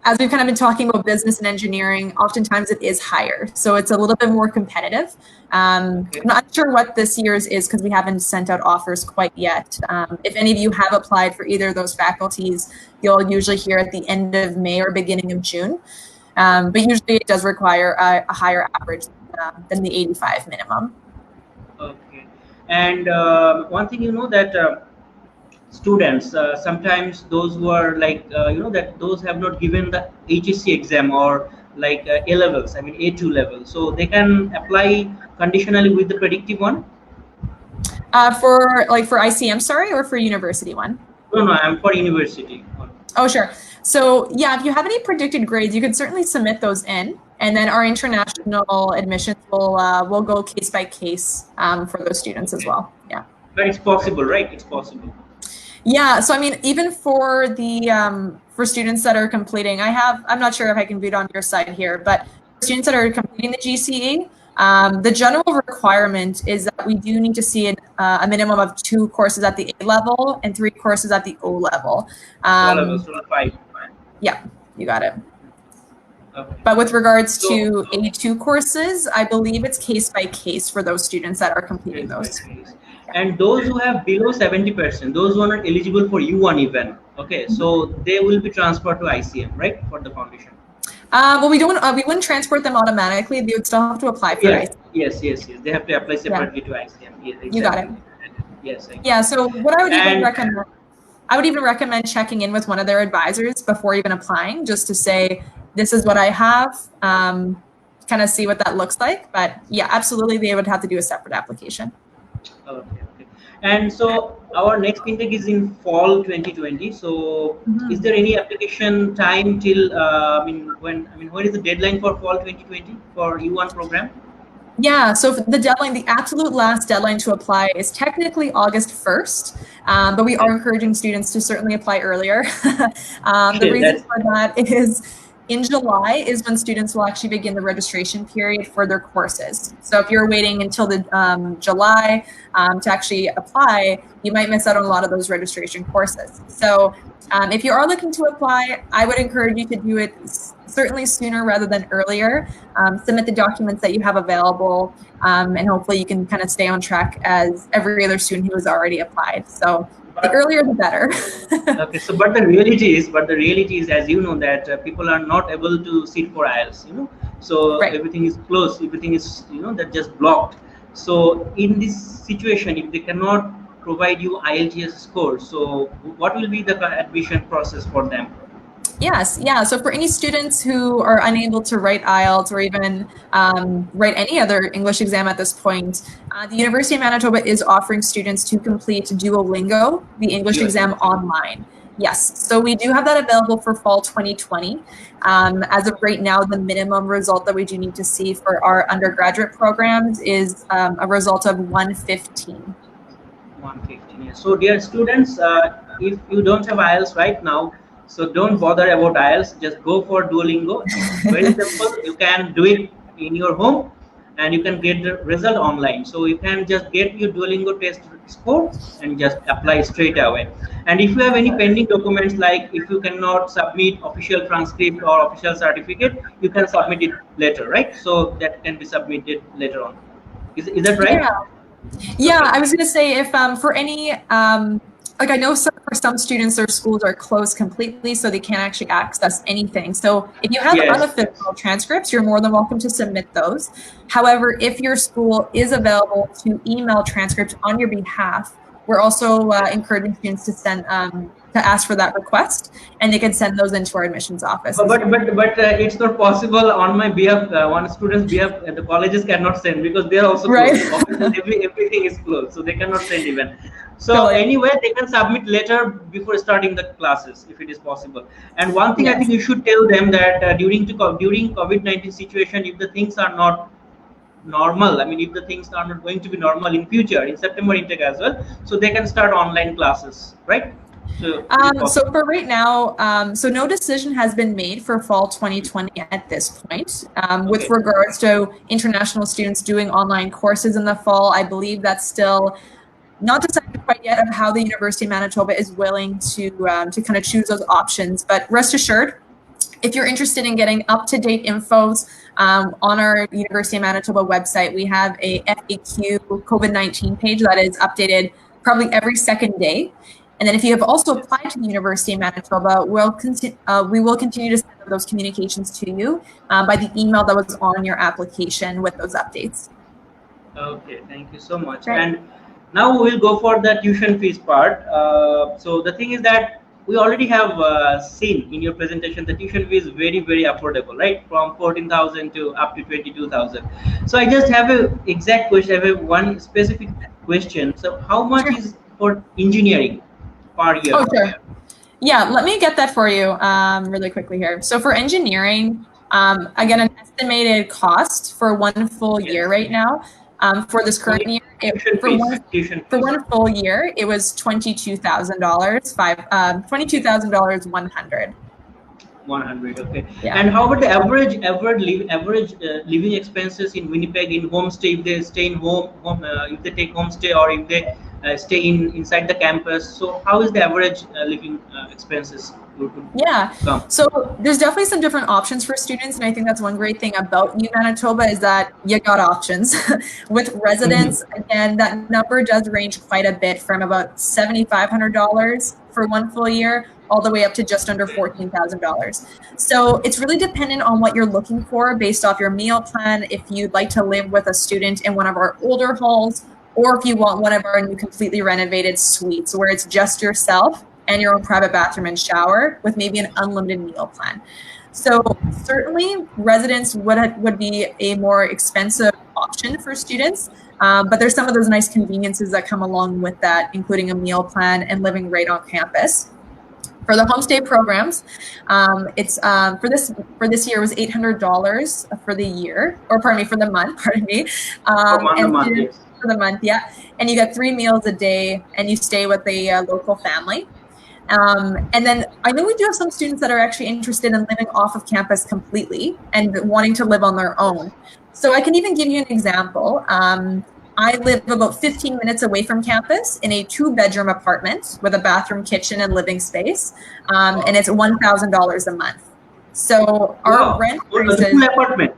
as we've kind of been talking about business and engineering, oftentimes it is higher. So it's a little bit more competitive. I'm Okay. not sure what this year's is because we haven't sent out offers quite yet. If any of you have applied for either of those faculties, you'll usually hear at the end of May or beginning of June. But usually it does require a higher average than the 85 minimum. Okay. And one thing that students sometimes those who are like that those have not given the HSC exam or like A levels, I mean A2 level, so they can apply conditionally with the predictive one. For ICM, sorry, or for University One? No, no, I'm for university one. Oh, sure. So yeah, if you have any predicted grades, you can certainly submit those in, and then our international admissions will go case by case for those students as Okay, well. Yeah. but it's possible, right? It's possible. Yeah. So I mean, even for the for students that are completing, I'm not sure if I can view it on your side here, but for students that are completing the GCE, the general requirement is that we do need to see a minimum of 2 courses at the A level and 3 courses at the O level. O levels, total 5. Yeah, you got it. Okay. But with regards So to A2 courses, I believe it's case by case for those students that are completing case by those. case. And those who have below 70%, those who are not eligible for U1 even, okay, so they will be transferred to ICM, right, for the foundation. Well, we wouldn't transport them automatically. They would still have to apply for Yeah, ICM. yes. They have to apply separately to ICM. Yes, You got it. exactly. Yes, I Yeah, so what I would even and recommend checking in with one of their advisors before even applying, just to say, this is what I have, kind of see what that looks like. But yeah, absolutely, they would have to do a separate application. okay. And so our next intake is in fall 2020. So is Mhm. there any application time till when is the deadline for fall 2020 for U1 program? Yeah, so for the deadline, the absolute last deadline to apply is technically August 1st, but we are Okay. encouraging students to certainly apply earlier. The Okay, reason that's for that is in July is when students will actually begin the registration period for their courses. So if you're waiting until the July to actually apply, you might miss out on a lot of those registration courses. So if you are looking to apply, I would encourage you to do it certainly sooner rather than earlier. Submit the documents that you have available, and hopefully you can kind of stay on track as every other student who has already applied. So the but earlier the better. okay. So but the reality is, as you know, that people are not able to sit for IELTS. So Right. everything is closed. Everything is that just blocked. So in this situation, if they cannot provide you IELTS score, so what will be the admission process for them? Yes, yeah. So for any students who are unable to write IELTS or even write any other English exam at this point, the University of Manitoba is offering students to complete Duolingo, the English exam Duolingo. online. Yes, so we do have that available for fall 2020. As of right now, the minimum result that we do need to see for our undergraduate programs is a result of 115. 115 years. So, dear students, if you don't have IELTS right now, so don't bother about IELTS. Just go for Duolingo. It's very simple. You can do it in your home, and you can get the result online. So you can just get your Duolingo test score and just apply straight away. And if you have any pending documents, like if you cannot submit official transcript or official certificate, you can submit it later, right? So that can be submitted later on. Is that right? Yeah, yeah, Okay. I was going to say if for any like I know for some students their schools are closed completely, so they can't actually access anything. So if you have Yes, yes. unofficial transcripts, you're more than welcome to submit those. However, if your school is available to email transcripts on your behalf, we're also encouraging students to send to ask for that request, and they can send those into our admissions office But as but well. but, but it's not possible on my behalf. On students' behalf, the colleges cannot send because they are also Right. closed. Offices, everything is closed, so they cannot send even. So Totally. anyway, they can submit later before starting the classes if it is possible. And one thing I think Yes. you should tell them that during COVID-19 situation, if the things are not normal, I mean, if the things are not going to be normal in future in September intake as well, so they can start online classes, right? So it is So possible. for right now, so no decision has been made for fall 2020 at this point. With Okay. regards to international students doing online courses in the fall, I believe that's still not decided quite yet of how the University of Manitoba is willing to kind of choose those options. But rest assured, if you're interested in getting up-to-date infos on our University of Manitoba website, we have a FAQ COVID-19 page that is updated probably every second day. And then if you have also applied to the University of Manitoba, we will continue to send those communications to you by the email that was on your application with those updates. Okay, thank you so much. Right. And now we will go for the tuition fees part. So the thing is that we already have seen in your presentation the tuition fee is very affordable, right? From 14,000 to up to 22,000. So I just have a exact question. I have one specific question. So how much Sure. is for engineering per Oh, year? sure. Yeah, let me get that for you really quickly here. So for engineering, again, an estimated cost for one full year Yes. right now. For this current Only year, tuition fees. Tuition for fees. one full year, it was $22,000, $22,000 100. 100. Okay. Yeah. And how about the average living expenses in Winnipeg in homestay, if they stay in home if they take homestay, or if they stay inside the campus, so how is the average living expenses would Yeah. come? So there's definitely some different options for students. And I think that's one great thing about U Manitoba is that you got options. With Mhm. residents, again, that number does range quite a bit from about $7,500 for one full year all the way up to just under $14,000. So it's really dependent on what you're looking for based off your meal plan. If you'd like to live with a student in one of our older halls, or if you want one of our new completely renovated suites where it's just yourself and your own private bathroom and shower with maybe an unlimited meal plan. So certainly residents would be a more expensive option for students, but there's some of those nice conveniences that come along with that, including a meal plan and living right on campus. For the homestay programs, it's for this year was $800 for the year, or pardon me, for the month, pardon me, For one a and month, yes. for the month, yeah, and you get 3 meals a day, and you stay with a local family. And then I know we do have some students that are actually interested in living off of campus completely and wanting to live on their own. So I can even give you an example. I live about 15 minutes away from campus in a 2-bedroom apartment with a bathroom, kitchen, and living space, and it's $1,000 a month. So our rent A prices, full apartment.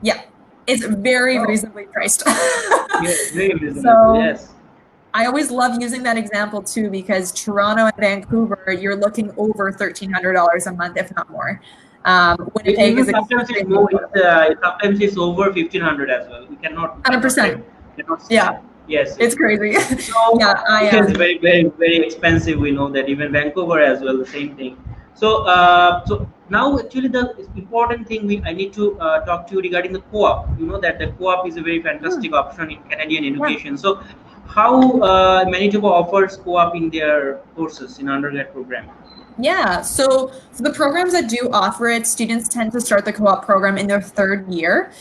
yeah, it's very reasonably priced. Yes, very reasonable. So Yes. I always love using that example too, because Toronto and Vancouver, you're looking over $1,300 a month, if not more. Winnipeg is Sometimes it's more. Sometimes it's over 1,500 as well. We cannot. 100%. Cannot say. Yeah, Yes. it's crazy. So Yeah, it's very, very, very expensive. We know that even Vancouver as well, the same thing. So, so now actually the important thing I need to talk to you regarding the co-op. You know that the co-op is a very fantastic option in Canadian education. So, how Manitoba offers co-op in their courses in undergrad program? Yeah, so for the programs that do offer it, students tend to start the co-op program in their 3rd year.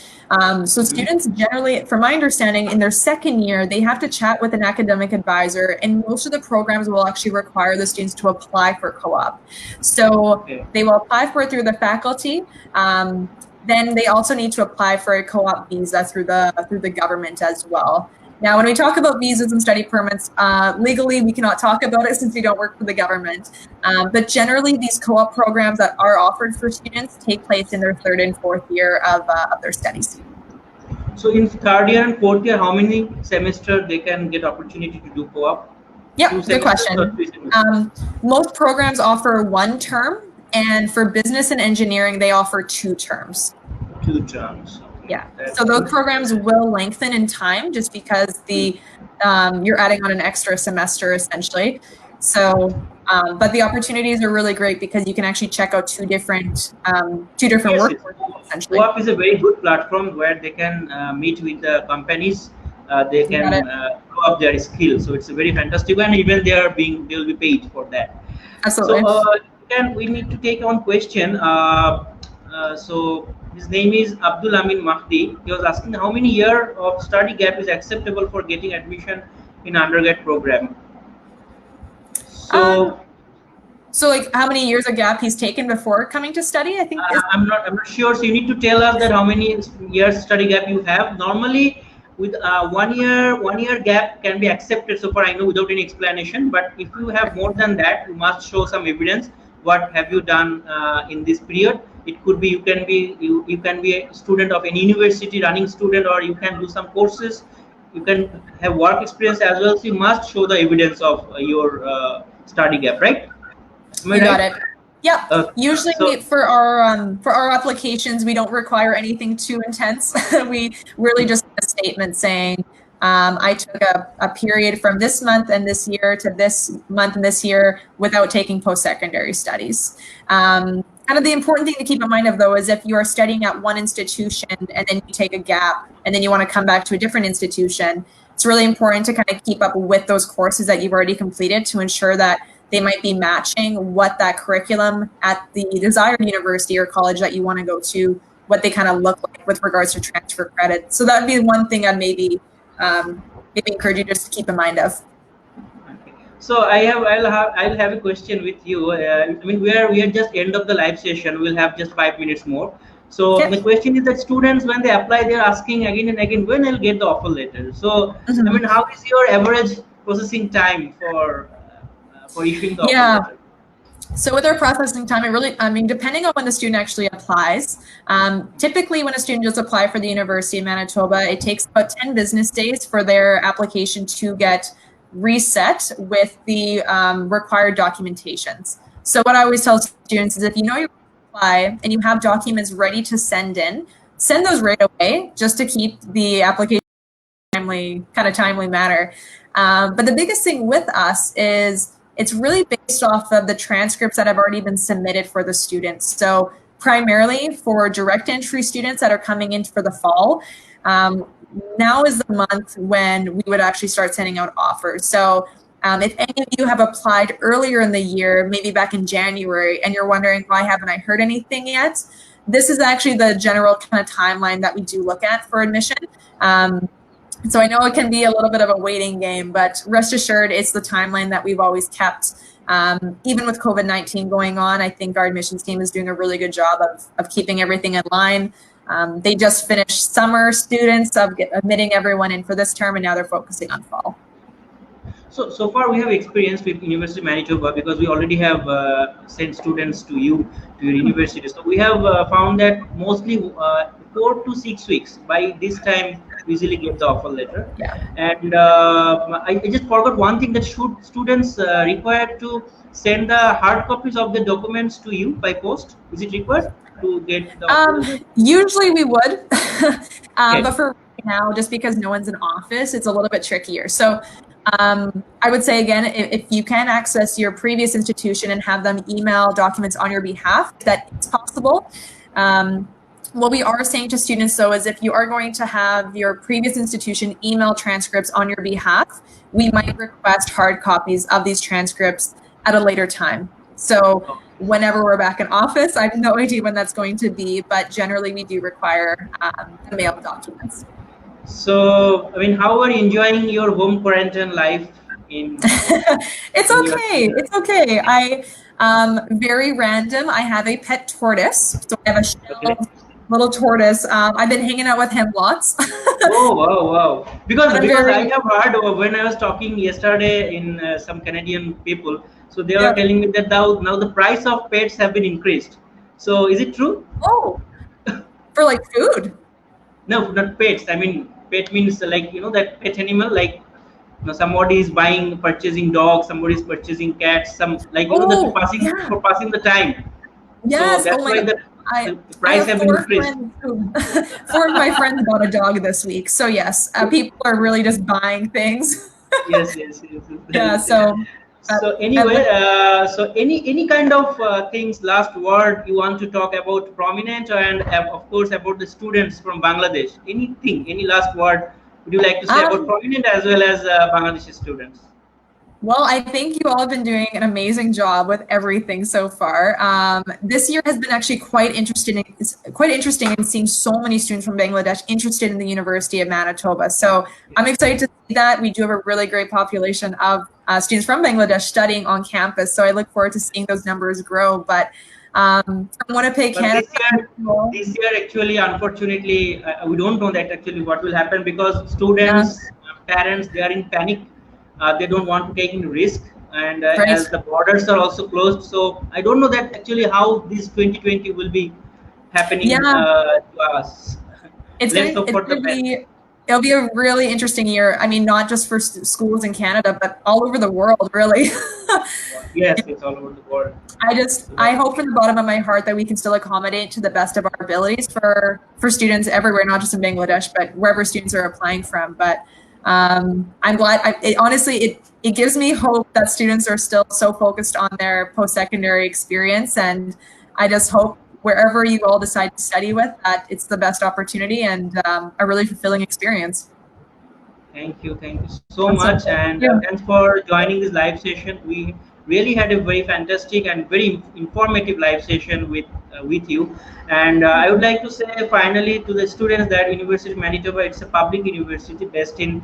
So students generally, from my understanding, in their 2nd year, they have to chat with an academic advisor, and most of the programs will actually require the students to apply for co-op. So they will apply for it through the faculty. Then they also need to apply for a co-op visa through the government as well. Now, when we talk about visas and study permits, legally we cannot talk about it since we don't work for the government. But generally, these co-op programs that are offered for students take place in their 3rd and 4th year of their studies. So in 3rd year and 4th year, how many semesters they can get opportunity to do co-op? Yeah, good question. Most programs offer 1 term, and for business and engineering, they offer 2 terms. 2 terms. Yeah, so those programs will lengthen in time just because you're adding on an extra semester essentially. So, but the opportunities are really great because you can actually check out 2 different work essentially. Co-op is a very good platform where they can meet with the companies. They can grow up their skills. So it's a very fantastic one. Even they will be paid for that. Absolutely. So we need to take on question. So his name is Abdul Amin Mahdi. He was asking how many years of study gap is acceptable for getting admission in undergrad program. So like how many years of gap he's taken before coming to study? I think I'm not sure. So you need to tell us that how many years study gap you have. Normally, with 1 year gap can be accepted. So far I know without any explanation. But if you have more than that, you must show some evidence. What have you done in this period? It could be you can be a student of any university, running student, or you can do some courses. You can have work experience as well. So you must show the evidence of your study gap, right? You got it. Yeah. Usually for our applications, we don't require anything too intense. We really just a statement saying, I took a period from this month and this year to this month and this year without taking post-secondary studies. Kind of the important thing to keep in mind of though is if you are studying at one institution and then you take a gap and then you want to come back to a different institution, it's really important to kind of keep up with those courses that you've already completed to ensure that they might be matching what that curriculum at the desired university or college that you want to go to, what they kind of look like with regards to transfer credit. So that would be one thing I'd maybe encourage you just to keep in mind of. So I'll have a question with you. I mean, we are just end of the live session. We'll have just 5 minutes more. So the question is that students, when they apply, they're asking again and again, when I'll get the offer letter. So I mean, how is your average processing time for issuing the offer letter? So with our processing time, depending on when the student actually applies, typically when a student does apply for the University of Manitoba, it takes about 10 business days for their application to get reset with the required documentations. So what I always tell students is if you know you apply and you have documents ready to send in, send those right away just to keep the application timely manner. But the biggest thing with us is it's really based off of the transcripts that have already been submitted for the students. So primarily for direct entry students that are coming in for the fall, now is the month when we would actually start sending out offers. So if any of you have applied earlier in the year, maybe back in January, and you're wondering, why haven't I heard anything yet? This is actually the general kind of timeline that we do look at for admission. So I know it can be a little bit of a waiting game, but rest assured, it's the timeline that we've always kept. Even with COVID-19 going on, I think our admissions team is doing a really good job of keeping everything in line. They just finished summer students of admitting everyone in for this term, and now they're focusing on fall. So far we have experience with University of Manitoba because we already have sent students to your university. So we have found that mostly 4 to 6 weeks by this time we usually get the offer letter. Yeah. And I just forgot one thing, that should students required to send the hard copies of the documents to you by post? Is it required to get the usually we would, Okay. but for right now, just because no one's in office, it's a little bit trickier. So I would say, again, if you can access your previous institution and have them email documents on your behalf, that it's possible. What we are saying to students, though, is if you are going to have your previous institution email transcripts on your behalf, we might request hard copies of these transcripts at a later time. So whenever we're back in office, I have no idea when that's going to be, but generally we do require the mail documents. So, I mean, how are you enjoying your home quarantine life in? It's okay. It's okay. I very random. I have a pet tortoise, so I have a shelled little tortoise. I've been hanging out with him lots. Oh wow, wow! Because I'm I very- have heard when I was talking yesterday in some Canadian people, so they Yeah. are telling me that now the price of pets have been increased. So is it true? Oh, for like food. No, not pets. I mean, pet means like that pet animal, like somebody is purchasing dogs, somebody is purchasing cats, some like Oh, that for passing the time. Yes. So that's Oh my why God. the price I have have been four increased. friends four of my friends bought a dog this week. So yes, people are really just buying things. Yes, yes, yes. Yes. Yeah. So anyway, so any kind of things, last word you want to talk about prominent, and of course about the students from Bangladesh. Anything, any last word would you like to say about prominent as well as Bangladeshi students? Well, I think you all have been doing an amazing job with everything so far. This year has been actually quite interesting. It's quite interesting in seeing so many students from Bangladesh interested in the University of Manitoba. So I'm excited to see that. We do have a really great population of students from Bangladesh studying on campus. So I look forward to seeing those numbers grow. But from Winnipeg, But Canada, this year actually, unfortunately, we don't know that actually what will happen because students, parents, they are in panic. They don't want to take any risk, and Right. as the borders are also closed, so I don't know that actually how this 2020 will be happening to us. It's Let's gonna, hope it's for the gonna best. be, it'll be a really interesting year. I mean, not just for schools in Canada, but all over the world, really. Yes, it's all over the world. I hope from the bottom of my heart that we can still accommodate to the best of our abilities for students everywhere, not just in Bangladesh, but wherever students are applying from. But I'm glad. Honestly, it gives me hope that students are still so focused on their post-secondary experience, and I just hope wherever you all decide to study with, that it's the best opportunity and a really fulfilling experience. Thank you so Awesome. much, and Yeah. thanks for joining this live session. We really had a very fantastic and very informative live session with you. And I would like to say finally to the students that University of Manitoba, it's a public university based in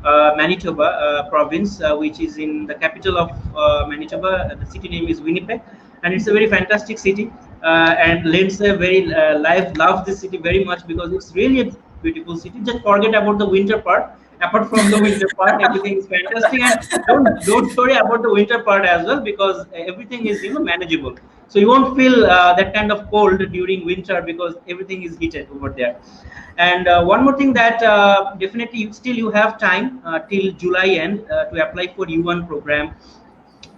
Manitoba province, which is in the capital of Manitoba. The city name is Winnipeg, and it's a very fantastic city. And Lindsay loves this city very much because it's really a beautiful city. Just forget about the winter part. Apart from the winter part, everything is fantastic, and don't worry about the winter part as well because everything is manageable. So you won't feel that kind of cold during winter because everything is heated over there. And one more thing that definitely you have time till July end to apply for U1 program,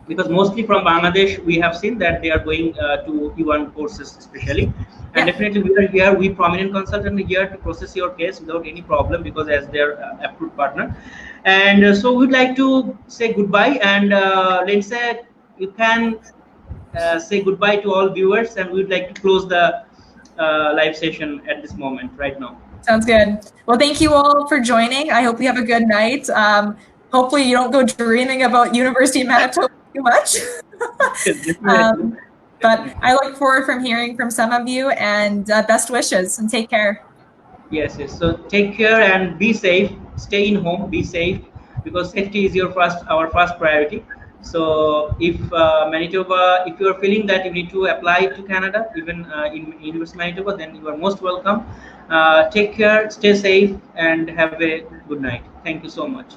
because mostly from Bangladesh we have seen that they are going to U1 courses especially, and definitely we are here, we prominent consultant here to process your case without any problem because as their approved partner. And so we'd like to say goodbye, and Lindsay, you can say goodbye to all viewers, and we'd like to close the live session at this moment right now. Sounds good. Well, thank you all for joining. I hope you have a good night. Hopefully, you don't go dreaming about University of Manitoba too much. Yes, definitely. um, but I look forward from hearing from some of you, and best wishes and take care. Yes, yes. So take care and be safe. Stay in home. Be safe because safety is our first priority. So if Manitoba, if you are feeling that you need to apply to Canada, even in University of Manitoba, then you are most welcome. Take care, stay safe, and have a good night. Thank you so much.